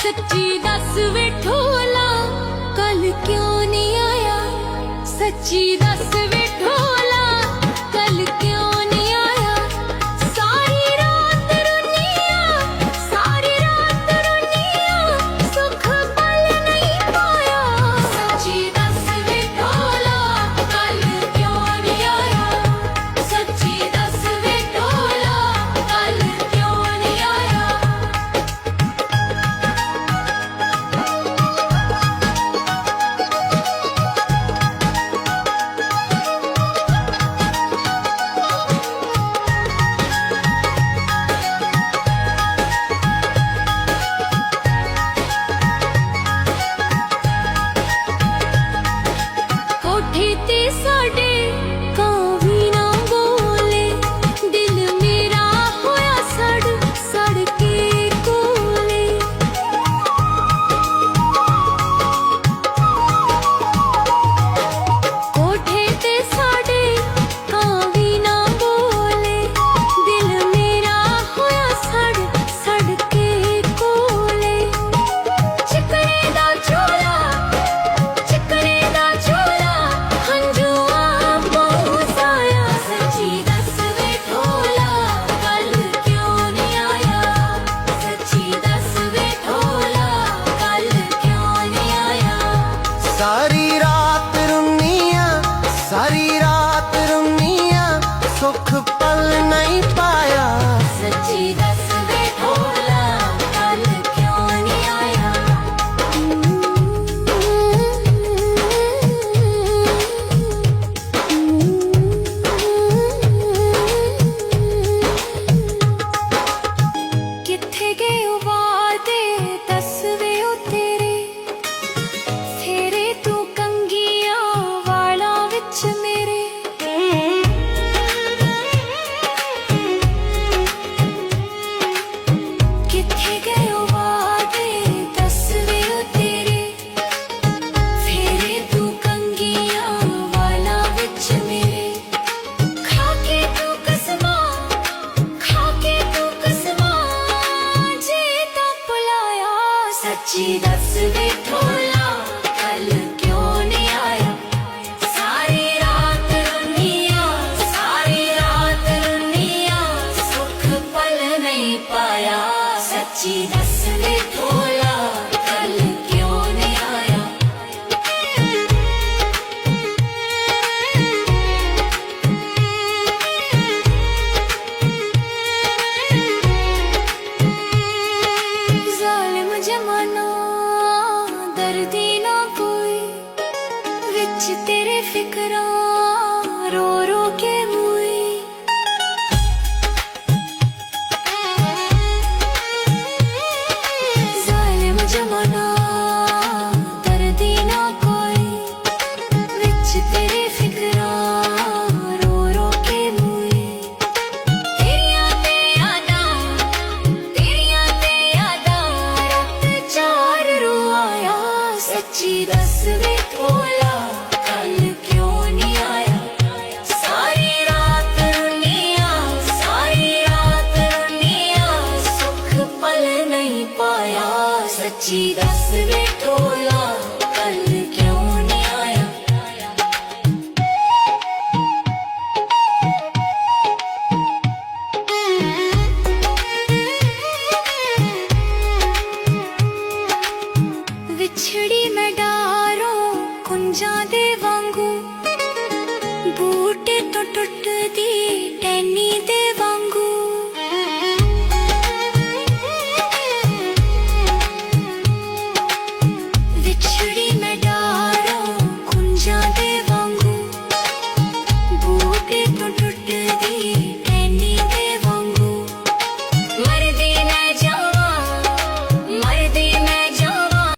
सच्ची दस वे ढोला कल क्यों नहीं आया। सच्ची दस वे ढोला कल क्यों नहीं आया। सारी रात रुनिया सारी रात रुनिया सुख पल नहीं पाया। सच्ची दस वे ढोला कल क्यों नहीं आया। सच्ची दस वे ढोला कल क्यों नहीं आया। कोठे ते साडे कां भी ना बोले। दिल मेरा होया सड़ सड़ के कोले। कोठे ते साडे कां भी ना बोले। दिल मेरा होया सड़ सड़ के कोले। चिकने दा झोला चिकने दा झोला हंजुआ पहुंचाया। सच्ची दस वे ढोला कल क्यों नहीं आया। सच्ची दस वे ढोला कल क्यों नहीं आया। सारी रात रुनिया सुख पल नहीं पाया। सच्ची दस वे ढोला कल क्यों नहीं आया। किथे गए ओ वादे दस वे ओ तेरे। फेरे तू कंगियां वाला विच मेरे। किथे गए ओ वादे दस वे ओ तेरे। फेरे तू कंगियां वाला विच मेरे। खाके तू कसमा जे ता भुलाया। सच्ची दस वे ढोला कल क्यों नहीं आया। सारी रात रुनिया सुख पल नहीं पाया। सच्ची दस वे ढोला कल क्यों नहीं आया। ज़ालिम जमाना दर्दी ना कोई। विच तेरे फिक्रां रो रो के मोई। ज़ालिम जमाना दर्दी ना कोई। विच तेरे फिक्रां रो रो के मोई। तेरियां ते यादां रात चार रो आया। सच्ची दस वे ढोला कल क्यों नहीं आया। सारी रात रुनिया सुख पल नहीं पाया। सच्ची दस वे ढोला कल क्यों नहीं आया। विछड़ी मैं डारों कुंजां दे वांगू। बूटे तो टुटदी टैनी दे